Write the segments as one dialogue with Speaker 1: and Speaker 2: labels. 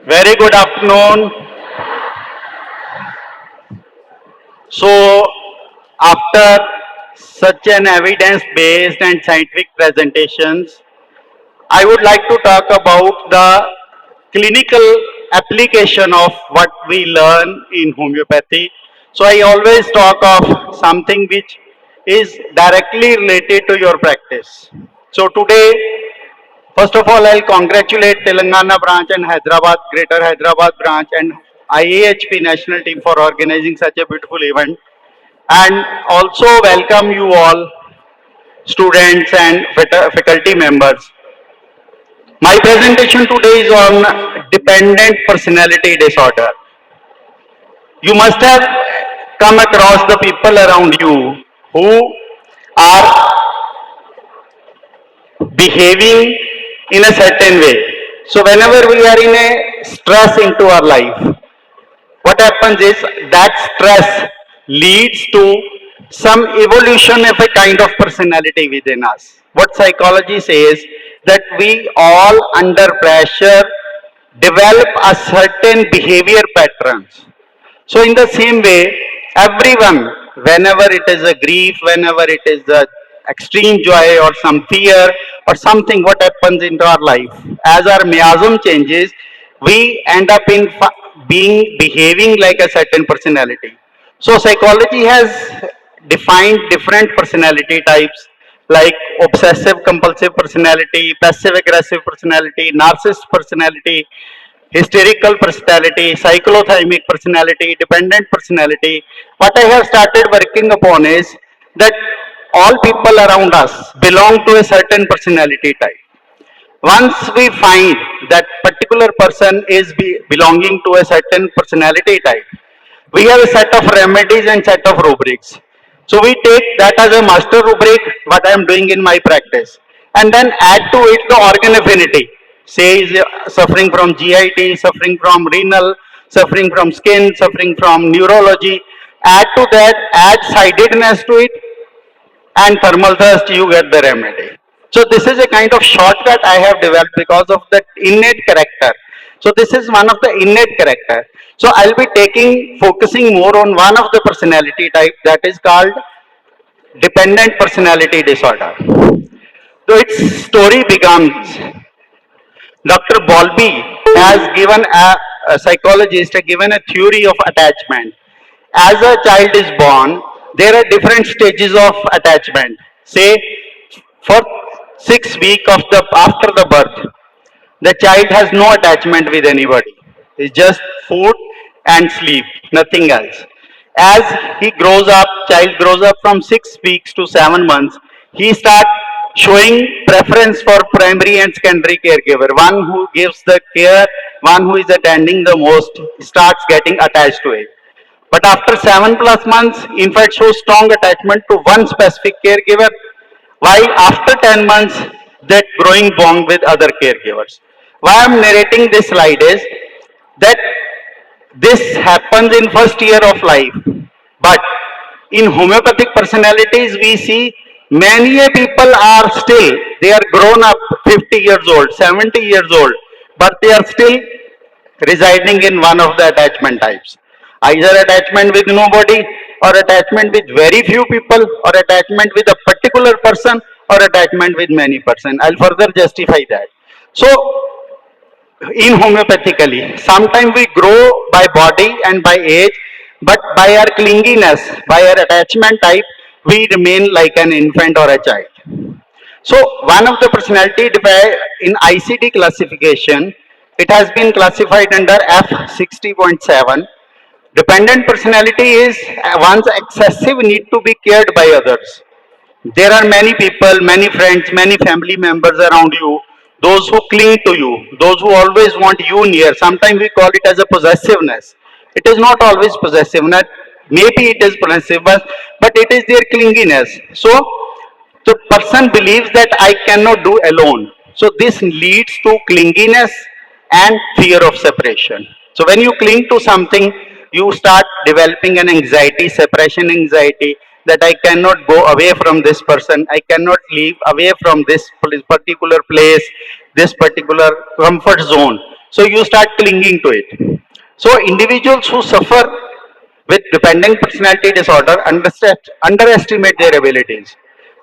Speaker 1: Very good afternoon. So, after such an evidence-based and scientific presentations, I would like to talk about the clinical application of what we learn in homeopathy. So, I always talk of something which is directly related to your practice. So, today, first of all, I'll congratulate Telangana branch and Hyderabad, Greater Hyderabad branch and IIHP national team for organizing such a beautiful event. And also welcome you all, students and faculty members. My presentation today is on dependent personality disorder. You must have come across the people around you who are behaving in a certain way. So whenever we are in a stress into our life, what happens is that stress leads to some evolution of a kind of personality within us. What psychology says that we all under pressure develop a certain behavior patterns. So in the same way, everyone, whenever it is a grief, whenever it is a extreme joy or some fear or something, what happens into our life, as our miasm changes, we end up in behaving like a certain personality. So psychology has defined different personality types like obsessive compulsive personality, passive aggressive personality, narcissist personality, hysterical personality, cyclothymic personality, dependent personality. What I have started working upon is that all people around us belong to a certain personality type. Once we find that particular person is belonging to a certain personality type, we have a set of remedies and set of rubrics. So we take that as a master rubric, what I am doing in my practice, and then add to it the organ affinity. Say is suffering from GIT, suffering from renal, suffering from skin, suffering from neurology. Add to that, add sidedness to it, and thermal thrust, you get the remedy. So this is a kind of shortcut I have developed because of that innate character. So this is one of the innate character. So I'll be focusing more on one of the personality type that is called dependent personality disorder. So its story begins. Dr. Bowlby has given a psychologist has given a theory of attachment. As a child is born, there are different stages of attachment. Say, for 6 weeks of the after the birth, the child has no attachment with anybody. It's just food and sleep, nothing else. As he grows up, child grows up from 6 weeks to 7 months, he starts showing preference for primary and secondary caregiver. One who gives the care, one who is attending the most, starts getting attached to it. But after 7+ months, infant shows strong attachment to one specific caregiver, while after 10 months, that growing bond with other caregivers. Why I am narrating this slide is that this happens in first year of life. But in homeopathic personalities, we see many people are still, they are grown up 50 years old, 70 years old, but they are still residing in one of the attachment types. Either attachment with nobody, or attachment with very few people, or attachment with a particular person, or attachment with many person. I'll further justify that. So, in homeopathically, sometimes we grow by body and by age, but by our clinginess, by our attachment type, we remain like an infant or a child. So one of the personality in ICD classification, it has been classified under F60.7. Dependent personality is one's excessive need to be cared by others. There are many people, many friends, many family members around you, those who cling to you, those who always want you near. Sometimes we call it as a possessiveness. It is not always possessiveness. Maybe it is possessiveness, but it is their clinginess. So the person believes that I cannot do alone. So this leads to clinginess and fear of separation. So when you cling to something, you start developing an anxiety, separation anxiety, that I cannot go away from this person, I cannot leave away from this particular place, this particular comfort zone. So you start clinging to it. So individuals who suffer with dependent personality disorder underestimate their abilities.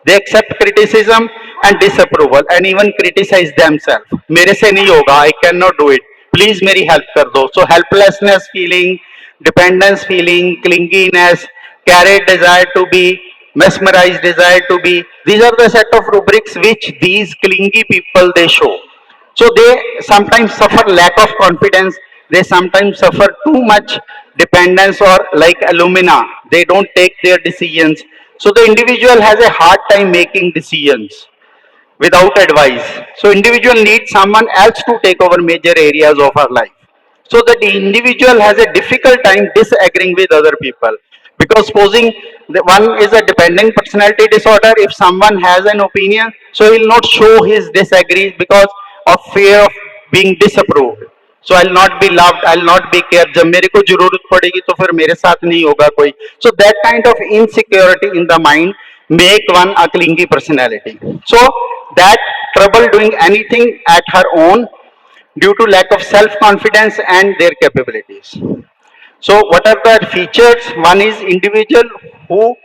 Speaker 1: They accept criticism and disapproval and even criticize themselves. मेरे से नहीं होगा, I cannot do it. Please मेरी help कर दो. So helplessness feeling, dependence feeling, clinginess, carried desire to be, mesmerized desire to be. These are the set of rubrics which these clingy people they show. So they sometimes suffer lack of confidence. They sometimes suffer too much dependence or like alumina. They don't take their decisions. So the individual has a hard time making decisions without advice. So individual needs someone else to take over major areas of our life. So that the individual has a difficult time disagreeing with other people. Because supposing the one is a dependent personality disorder, if someone has an opinion, so he will not show his disagree because of fear of being disapproved. So I'll not be loved, I'll not be cared. जब मेरे को जरूरत पड़ेगी तो फिर मेरे साथ नहीं होगा कोई. So that kind of insecurity in the mind make one a clingy personality. So that trouble doing anything at her own due to lack of self-confidence and their capabilities. So what are the features? One is individual who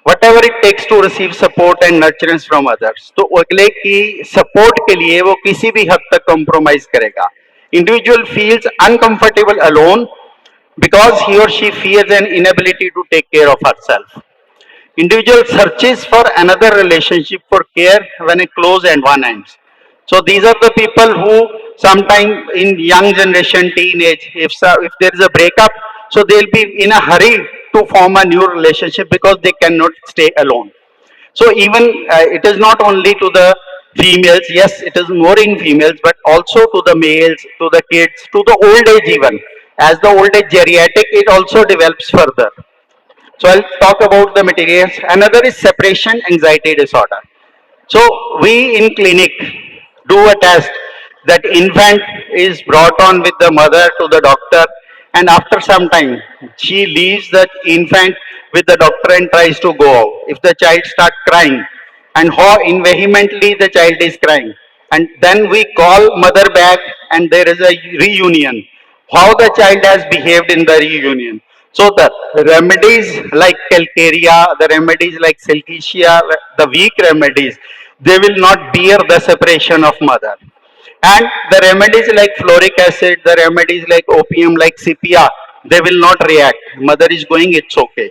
Speaker 1: whatever it takes to receive support and nurturance from others. तो अगले की support के लिए वो किसी भी हद तक compromise करेगा. Individual feels uncomfortable alone because he or she fears an inability to take care of herself. Individual searches for another relationship for care when a close and one ends. So these are the people who sometime in young generation, teenage, if there is a breakup, so they'll be in a hurry to form a new relationship because they cannot stay alone. So even it is not only to the females, yes, it is more in females, but also to the males, to the kids, to the old age even. As the old age geriatric, it also develops further. So I'll talk about the materials. Another is separation anxiety disorder. So we in clinic do a test that infant is brought on with the mother to the doctor, and after some time she leaves the infant with the doctor and tries to go out. If the child starts crying and how vehemently the child is crying, and then we call mother back and there is a reunion. How the child has behaved in the reunion. So the remedies like calcarea, the remedies like silkesia, the weak remedies, they will not bear the separation of mother. And the remedies like fluoric acid, the remedies like opium, like sepia, they will not react. Mother is going, it's okay.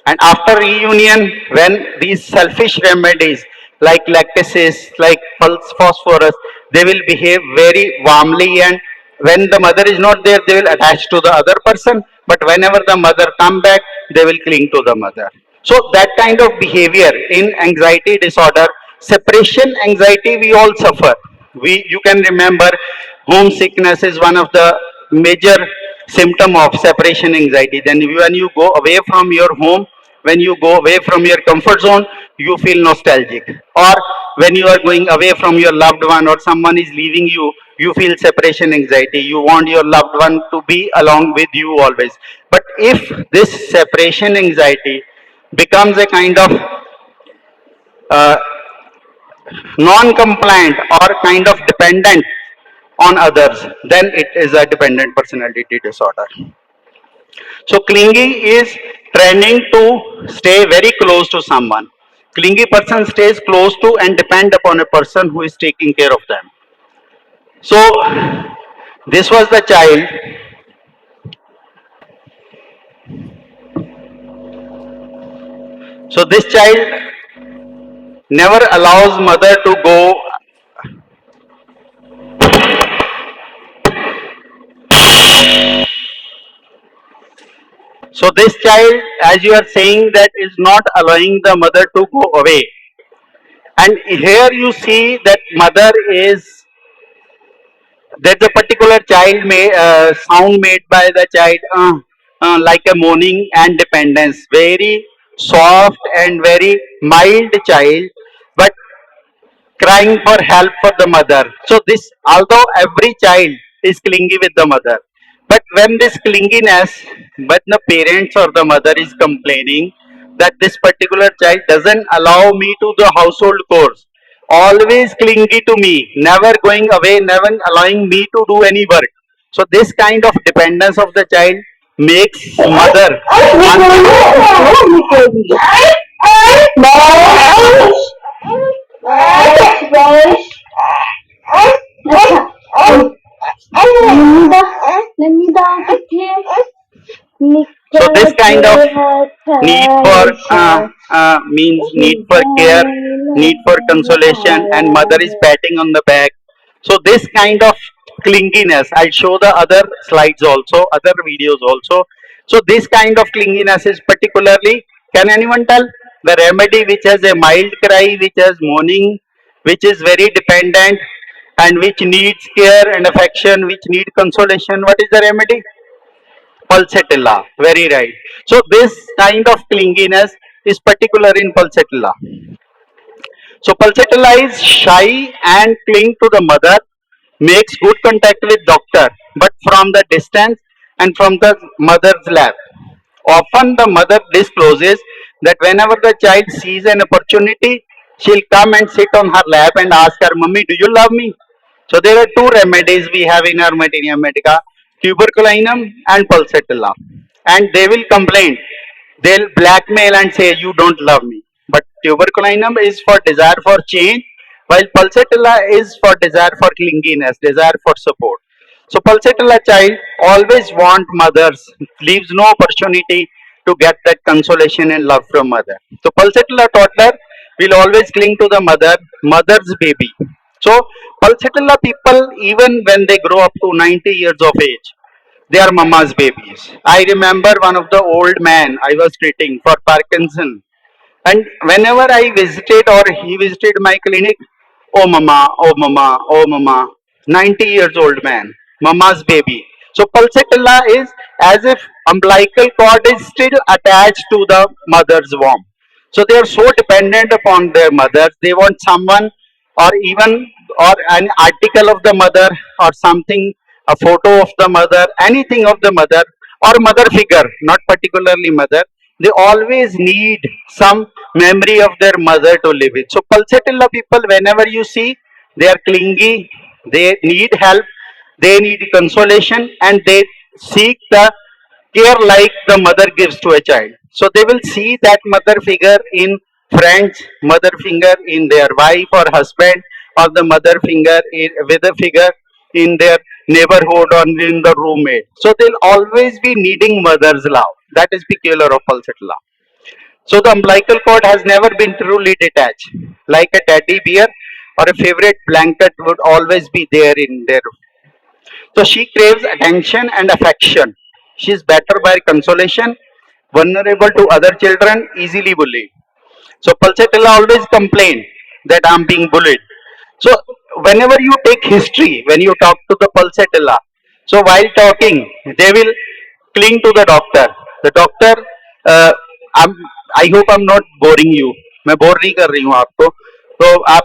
Speaker 1: And after reunion, when these selfish remedies like lactases, like phosphorus, they will behave very warmly, and when the mother is not there, they will attach to the other person. But whenever the mother come back, they will cling to the mother. So that kind of behavior in anxiety disorder, separation anxiety, we all suffer. You can remember homesickness is one of the major symptom of separation anxiety. Then when you go away from your home, when you go away from your comfort zone, you feel nostalgic. Or when you are going away from your loved one or someone is leaving you, you feel separation anxiety. You want your loved one to be along with you always. But if this separation anxiety becomes a kind of uh, non-compliant or kind of dependent on others, then it is a dependent personality disorder. So clingy is training to stay very close to someone. Clingy person stays close to and depend upon a person who is taking care of them. So this was the child. So this child never allows mother to go. So this child, as you are saying, that is not allowing the mother to go away. And here you see that mother is, there's a particular child sound made by the child, like a moaning and dependence. Very soft and very mild child, but crying for help for the mother. So this, although every child is clingy with the mother, but when this clinginess, but the parents or the mother is complaining that this particular child doesn't allow me to the household chores. always clingy to me, never going away, never allowing me to do any work. So this kind of dependence of the child makes mother so this kind of need for means need for care, need for consolation, and mother is patting on the back. So this kind of clinginess, I'll show the other slides also, other videos also. So this kind of clinginess is particularly, can anyone tell the remedy which has a mild cry, which has moaning, which is very dependent, and which needs care and affection, which need consolation? What is the remedy? Pulsatilla, very right. So this kind of clinginess is particular in pulsatilla. So pulsatilla is shy and cling to the mother, makes good contact with doctor, but from the distance and from the mother's lap. Often the mother discloses that whenever the child sees an opportunity, she'll come and sit on her lap and ask her, Mummy, do you love me? So there are two remedies we have in our Materia Medica, tuberculinum and pulsatilla. And they will complain. They'll blackmail and say, you don't love me. But tuberculinum is for desire for change, while pulsatilla is for desire for clinginess, desire for support. So pulsatilla child always want mothers, leaves no opportunity to get that consolation and love from mother. So pulsatilla toddler will always cling to the mother's baby. So pulsatilla people, even when they grow up to 90 years of age, they are mama's babies. I remember one of the old man I was treating for Parkinson, and whenever I visited or he visited my clinic, oh mama, oh mama, oh mama, 90 years old man, mama's baby. So pulsatilla is as if umbilical cord is still attached to the mother's womb. So they are so dependent upon their mothers. They want someone or even or an article of the mother or something, a photo of the mother, anything of the mother or mother figure, not particularly mother. They always need some memory of their mother to live with. So pulsatilla people, whenever you see, they are clingy, they need help, they need consolation, and they seek the care like the mother gives to a child. So they will see that mother figure in friends, mother figure in their wife or husband, or the mother figure with a figure in their neighborhood or in the roommate. So they'll always be needing mother's love. That is peculiar of pulsatilla. So the umbilical cord has never been truly detached. Like a teddy bear or a favorite blanket would always be there in their. So she craves attention and affection. She is better by consolation, vulnerable to other children, easily bullied. So pulsatilla always complain that I'm being bullied. So whenever you take history, when you talk to the pulsatilla, so while talking, they will cling to the doctor. The doctor, uh, I'm, I hope I'm not boring you. मैं bore नहीं कर रही हूँ आपको. तो आप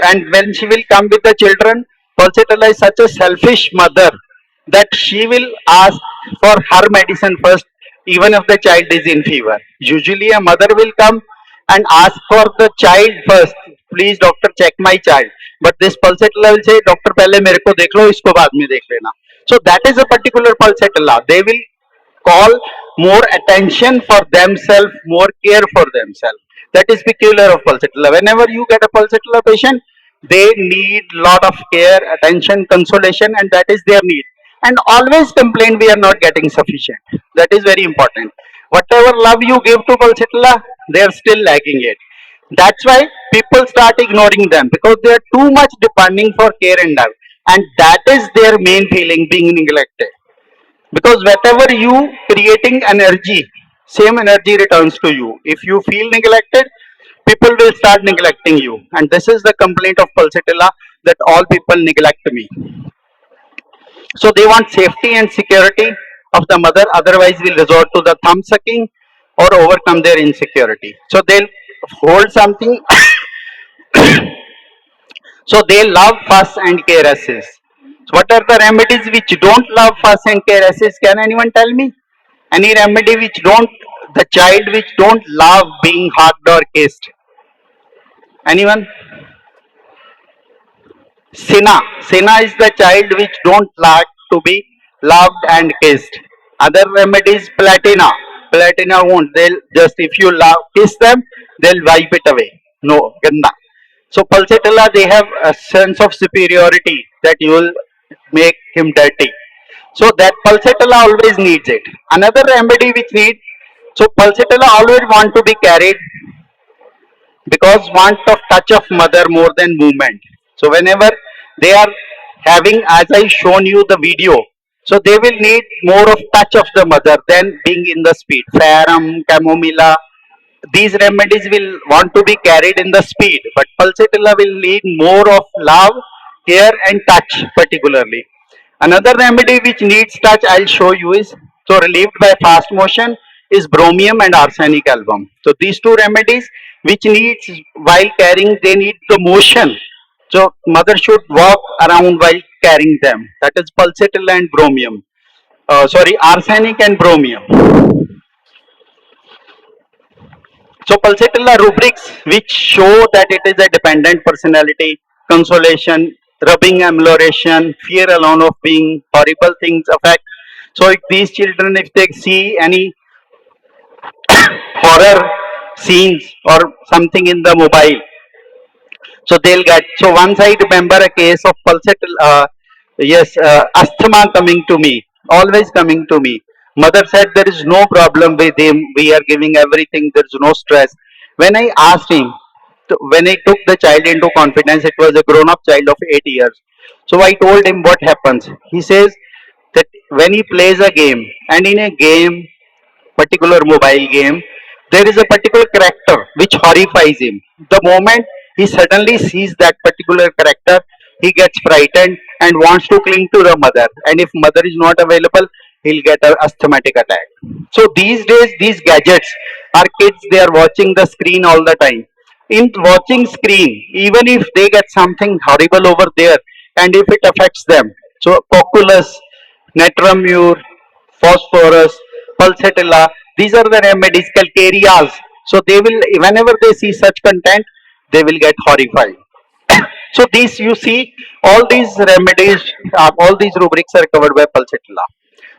Speaker 1: and when she will come with the children, pulsatilla is such a selfish mother that she will ask for her medicine first, even if the child is in fever. Usually, a mother will come and ask for the child first. Please, doctor, check my child. But this pulsatilla will say, doctor, पहले मेरे को देख लो, इसको बाद में देख लेना. So that is a particular pulsatilla. They will call more attention for themselves, more care for themselves. That is peculiar of pulsatilla. Whenever you get a pulsatilla patient, they need lot of care, attention, consolation, and that is their need. And always complain we are not getting sufficient. That is very important. Whatever love you give to pulsatilla, they are still lacking it. That's why people start ignoring them because they are too much depending for care and love. And that is their main feeling, being neglected. Because whatever you creating energy, same energy returns to you. If you feel neglected, people will start neglecting you, and this is the complaint of pulsatilla, that all people neglect me. So they want safety and security of the mother, otherwise will resort to the thumb sucking or overcome their insecurity. So they'll hold something. So they love fuss and care assist. So what are the remedies which don't love fuss and care assist? Can anyone tell me? Any remedy which don't, the child which don't love being hugged or kissed? Anyone? Sina. Sina is the child which don't like to be loved and kissed. Other remedies, Platina. Platina won't. They'll just, if you love, kiss them, they'll wipe it away. No, Ganda. So Pulsatilla, they have a sense of superiority that you will make him dirty. So that Pulsatilla always needs it. Another remedy which need, so Pulsatilla always want to be carried because want of touch of mother more than movement. So whenever they are having, as I shown you the video, so they will need more of touch of the mother than being in the speed. Ferrum, chamomilla, these remedies will want to be carried in the speed, but pulsatilla will need more of love, care and touch particularly. Another remedy which needs touch I'll show you is, so relieved by fast motion, is bromium and arsenic album. So these two remedies which needs while carrying, they need the motion. So mother should walk around while carrying them. That is pulsatilla and bromium. Sorry, arsenic and bromium. So pulsatilla rubrics which show that it is a dependent personality, consolation, rubbing amelioration, fear alone of being, horrible things affect. So if these children, if they see any horror scenes or something in the mobile, so they'll get. So once I remember a case of pulsatilla, yes, asthma coming to me, always coming to me. Mother said there is no problem with him. We are giving everything. There is no stress. When I asked him, when I took the child into confidence, it was a grown-up child of 8 years. So I told him what happens. He says that when he plays a game, and in a game, particular mobile game, there is a particular character which horrifies him. The moment he suddenly sees that particular character, he gets frightened and wants to cling to the mother. And if mother is not available, he'll get an asthmatic attack. So these days, these gadgets, our kids, they are watching the screen all the time. In watching screen, even if they get something horrible over there, and if it affects them, so Coculus, Netramure, phosphorus, pulsatilla. These are the remedies, calcareas. So they will, whenever they see such content, they will get horrified. So these, you see, all these remedies, all these rubrics are covered by pulsatilla.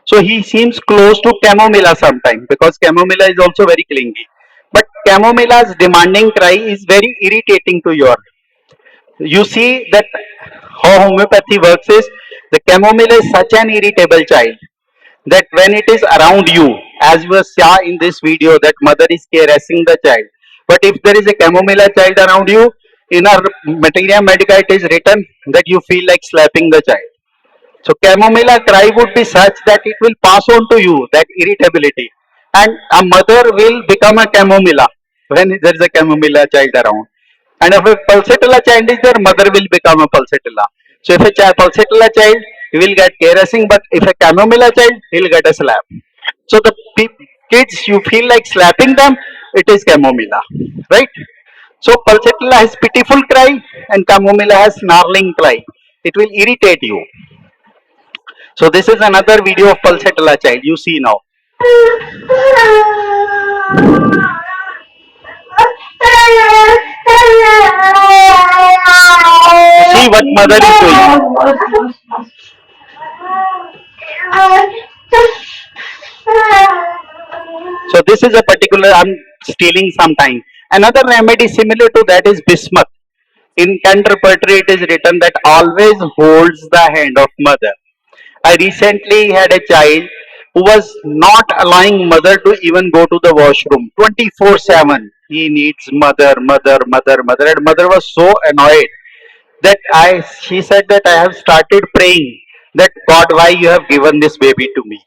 Speaker 1: So he seems close to chamomilla sometimes because chamomilla is also very clingy. But chamomilla's demanding cry is very irritating to your. You see that how homeopathy works is, the chamomilla is such an irritable child that when it is around you, as you saw in this video, that mother is caressing the child. But if there is a chamomilla child around you, in our materia medica it is written that you feel like slapping the child. So chamomilla cry would be such that it will pass on to you, that irritability. And a mother will become a chamomilla when there is a chamomilla child around. And if a pulsatilla child is there, mother will become a pulsatilla. So if a pulsatilla child, he will get caressing, but if a chamomilla child, he will get a slap. So the kids, you feel like slapping them, it is chamomilla, right? So pulsatilla has pitiful cry and chamomilla has snarling cry. It will irritate you. So this is another video of pulsatilla child. You see now. See what mother is doing. So this is a particular, I'm stealing some time. Another remedy similar to that is bismuth. In Canterbury it is written that always holds the hand of mother. I recently had a child who was not allowing mother to even go to the washroom 24/7. He needs mother, mother, mother, mother, and mother was so annoyed that she said that I have started praying that God, why you have given this baby to me?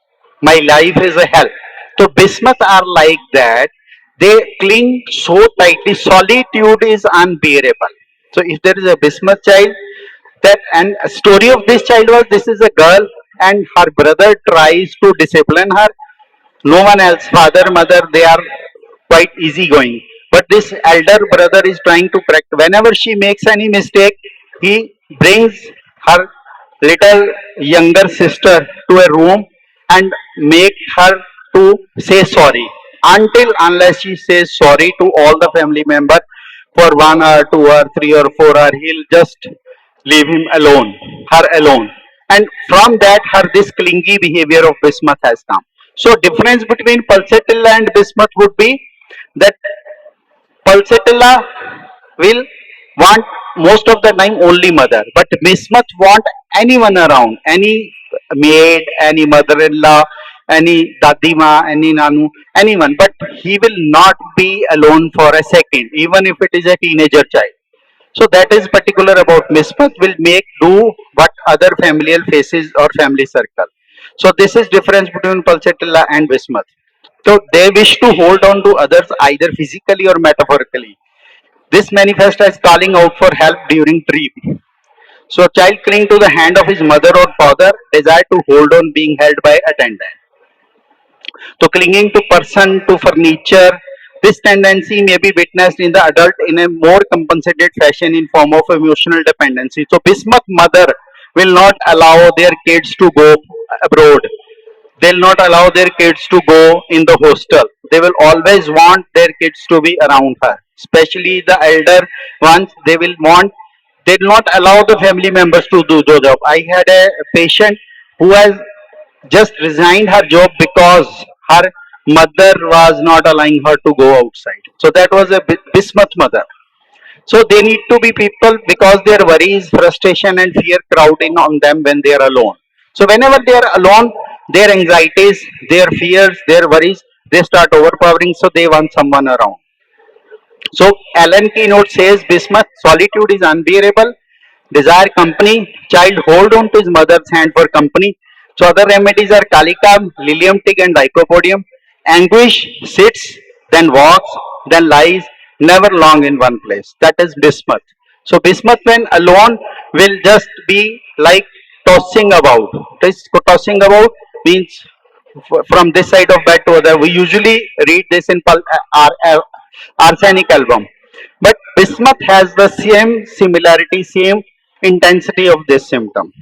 Speaker 1: My life is a hell. So bismuth are like that. They cling so tightly. Solitude is unbearable. So if there is a bismuth child, that, and a story of this child was, this is a girl and her brother tries to discipline her. No one else, father, mother, they are quite easygoing. But this elder brother is trying to correct. Whenever she makes any mistake, he brings her little younger sister to a room and make her to say sorry. Until unless she says sorry to all the family member for 1 hour, 2 hour, 3 or 4 hour, he'll just leave him alone, her alone. And from that, her this clingy behavior of Bismuth has come. So difference between Pulsatilla and Bismuth would be that Pulsatilla will want most of the time only mother, but Bismuth want anyone around, any maid, any mother-in-law, any dadima, any nanu, anyone. But he will not be alone for a second, even if it is a teenager child. So that is particular about Bismuth will make do what other familial faces or family circle. So this is difference between Pulsatilla and Bismuth. So they wish to hold on to others either physically or metaphorically. This manifests as calling out for help during dream. So child cling to the hand of his mother or father, desire to hold on being held by attendant. So clinging to person, to furniture, this tendency may be witnessed in the adult in a more compensated fashion in form of emotional dependency. So Bismuth mother will not allow their kids to go abroad. They'll not allow their kids to go in the hostel. They will always want their kids to be around her. Especially the elder ones, they will want, they will not allow the family members to do the job. I had a patient who has just resigned her job because her mother was not allowing her to go outside. So that was a Bismuth mother. So they need to be people because their worries, frustration, and fear crowd in on them when they are alone. So whenever they are alone, their anxieties, their fears, their worries, they start overpowering. So they want someone around. So Alan Keynote says Bismuth, solitude is unbearable, desire company, child hold on to his mother's hand for company. So other remedies are Kalikam, Lilium tick and Lycopodium. Anguish sits, then walks, then lies, never long in one place. That is Bismuth. So Bismuth when alone will just be like tossing about. This tossing about means from this side of bed to other. We usually read this in arsenic album. But Bismuth has the same similarity, same intensity of this symptom.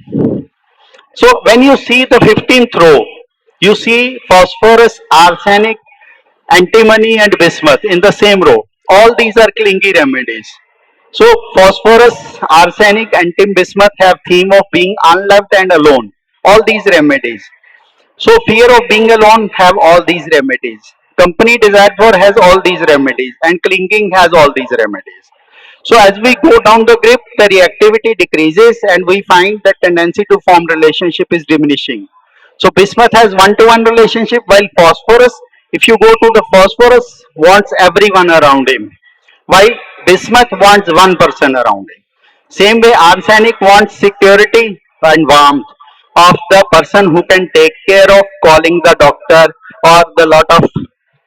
Speaker 1: So when you see the 15th row, you see phosphorus, arsenic, antimony and bismuth in the same row. All these are clingy remedies. So phosphorus, arsenic, antim, bismuth have theme of being unloved and alone. All these remedies. So fear of being alone have all these remedies. Company desired for has all these remedies and clinging has all these remedies. So as we go down the grip, the reactivity decreases and we find that tendency to form relationship is diminishing. So bismuth has one-to-one relationship while phosphorus, if you go to the phosphorus, wants everyone around him. While bismuth wants one person around him. Same way arsenic wants security and warmth of the person who can take care of calling the doctor or the lot of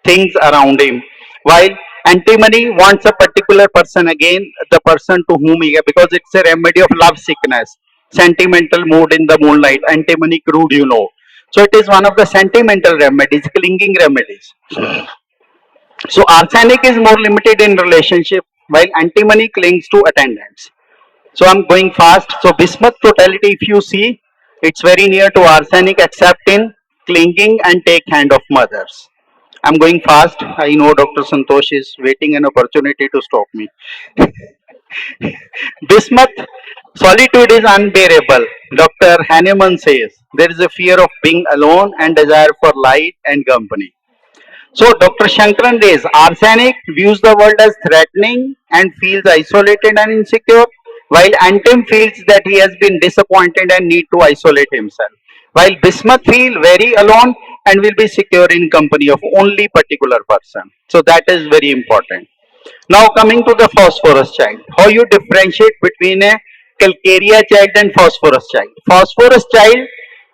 Speaker 1: things around him. While antimony wants a particular person again, the person to whom he, because it's a remedy of love sickness, sentimental mood in the moonlight, antimony crude, you know. So it is one of the sentimental remedies, clinging remedies. So arsenic is more limited in relationship, while antimony clings to attendants. So I'm going fast. So bismuth totality, if you see, it's very near to arsenic except in clinging and take hand of mothers. I'm going fast. I know Dr. Santosh is waiting an opportunity to stop me. Bismuth, solitude is unbearable. Dr. Hahnemann says there is a fear of being alone and desire for light and company. So Dr. Shankaran says arsenic views the world as threatening and feels isolated and insecure, while Antim feels that he has been disappointed and need to isolate himself. While Bismuth feel very alone and will be secure in company of only particular person. So that is very important. Now coming to the phosphorus child, how you differentiate between a calcarea child and phosphorus child. Phosphorus child,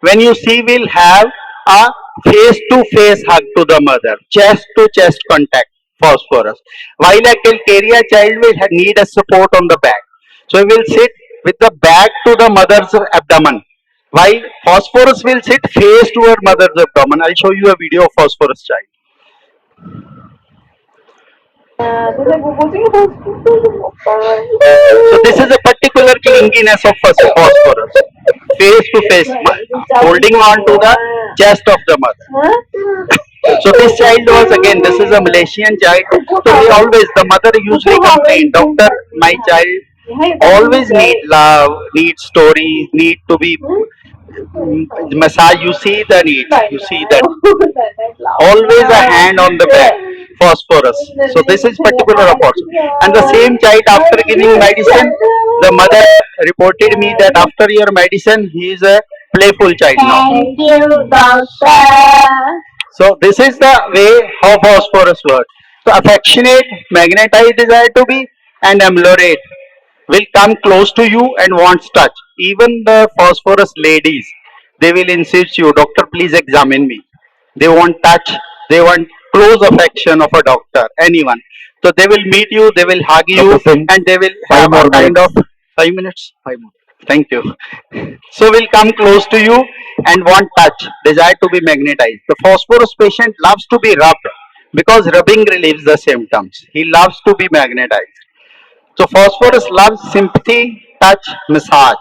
Speaker 1: when you see, will have a face-to-face hug to the mother, chest-to-chest contact, phosphorus. While a calcarea child will need a support on the back. So he will sit with the back to the mother's abdomen. While phosphorus will sit face to her mother's abdomen. I'll show you a video of phosphorus child. So this is a particular clinginess of phosphorus, face to face, holding on to the chest of the mother. So this child was again, this is a Malaysian child. So he always, the mother usually complained, doctor, my child always need love, need stories, need to be massage. You see the need, you see that always a hand on the back, phosphorus. So this is particular opportunity. And the same child after giving medicine, the mother reported me that after your medicine, he is a playful child now. Thank you, doctor. So this is the way how phosphorus works. So affectionate, magnetized desire to be, and ameliorate will come close to you and wants touch. Even the phosphorus ladies, they will insist you, doctor, please examine me. They want touch, they want close affection of a doctor, anyone. So they will meet you, they will hug you, and they will have a kind of 5 minutes. 5 more. Thank you. So will come close to you and want touch, desire to be magnetized. The phosphorus patient loves to be rubbed because rubbing relieves the symptoms. He loves to be magnetized. So phosphorus loves sympathy, touch, massage,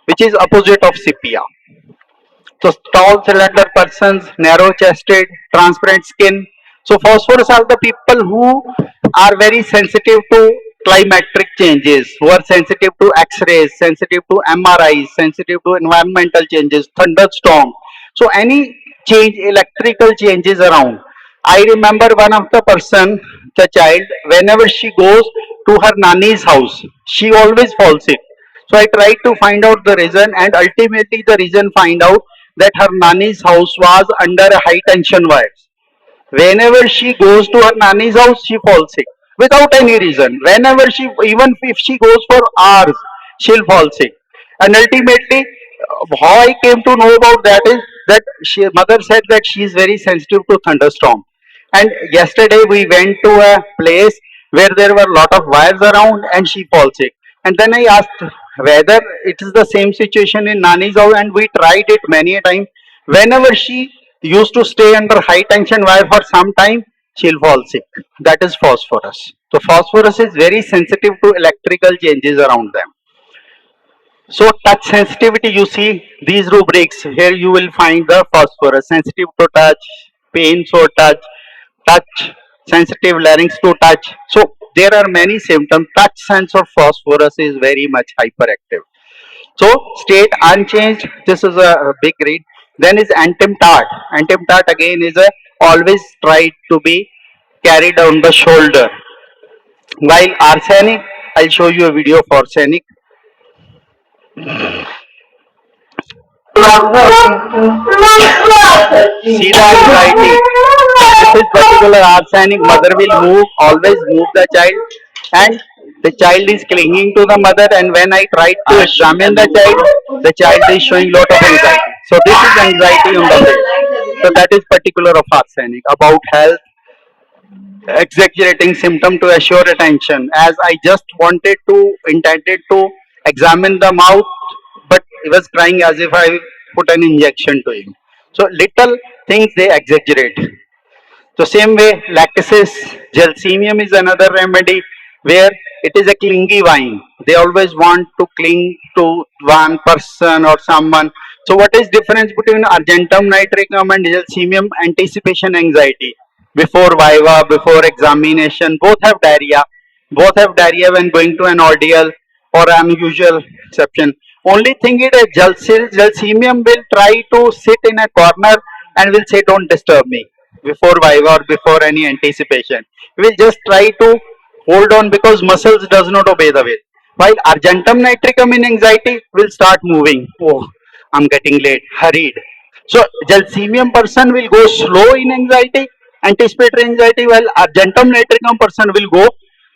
Speaker 1: which is opposite of sepia. So tall, slender persons, narrow-chested, transparent skin. So phosphorus are the people who are very sensitive to climatic changes, who are sensitive to X-rays, sensitive to MRIs, sensitive to environmental changes, thunderstorm. So any change, electrical changes around. I remember one of the person, the child, whenever she goes to her nanny's house, she always falls sick. So I tried to find out the reason, and ultimately the reason find out that her nanny's house was under a high tension wires. Whenever she goes to her nanny's house, she falls sick without any reason. Whenever she, even if she goes for hours, she'll fall sick. And ultimately, how I came to know about that is that mother said that she is very sensitive to thunderstorm. And yesterday we went to a place where there were a lot of wires around, and she falls sick. And then I asked whether it is the same situation in Nani's house, and we tried it many a time. Whenever she used to stay under high tension wire for some time, she'll fall sick. That is phosphorus. So phosphorus is very sensitive to electrical changes around them. So touch sensitivity, you see these rubrics. Here you will find the phosphorus, sensitive to touch, pain so touch, sensitive larynx to touch. So there are many symptoms. Touch sense of phosphorus is very much hyperactive. So state unchanged. This is a big read. Then is antimptart. Antimptart again is a always try to be carried on the shoulder. While arsenic, I'll show you a video of arsenic. See the anxiety. This is particular arsenic. Mother will move, always move the child, and the child is clinging to the mother. And when I try to examine the child is showing lot of anxiety. So this is anxiety on the face. So that is particular of arsenic. About health, exaggerating symptom to assure attention. As I just intended to examine the mouth, but he was crying as if I put an injection to him. So little things they exaggerate. So same way, lactasis, gelsemium is another remedy where it is a clingy vine. They always want to cling to one person or someone. So what is difference between argentum nitricum and gelsemium? Anticipation anxiety. Before viva, before examination, both have diarrhea. Both have diarrhea when going to an ordeal or unusual exception. Only thing is that gelsemium will try to sit in a corner and will say, don't disturb me before viva or before any anticipation. We will just try to hold on because muscles does not obey the will. While argentum nitricum in anxiety will start moving. Oh, I'm getting late, hurried. So gelsemium person will go slow in anxiety, anticipatory anxiety, while argentum nitricum person will go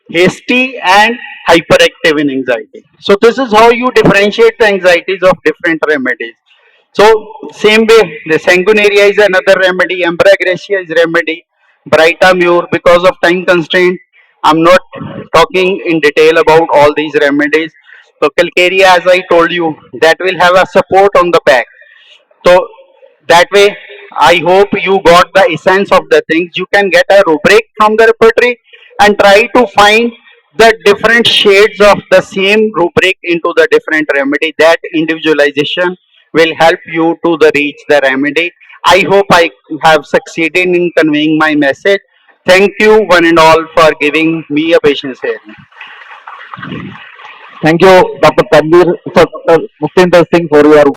Speaker 1: hasty and hyperactive in anxiety. So this is how you differentiate the anxieties of different remedies. So same way, the sanguinaria is another remedy, embragracia is remedy, britamure. Because of time constraint, I'm not talking in detail about all these remedies. So calcarea, as I told you, that will have a support on the back. So that way, I hope you got the essence of the things. You can get a rubric from the repertory and try to find the different shades of the same rubric into the different remedy. That individualization will help you to the reach the remedy. I hope I have succeeded in conveying my message. Thank you one and all for giving me a patience here.
Speaker 2: Thank you, Dr. Tanvir, Dr. Muktinder Singh, for your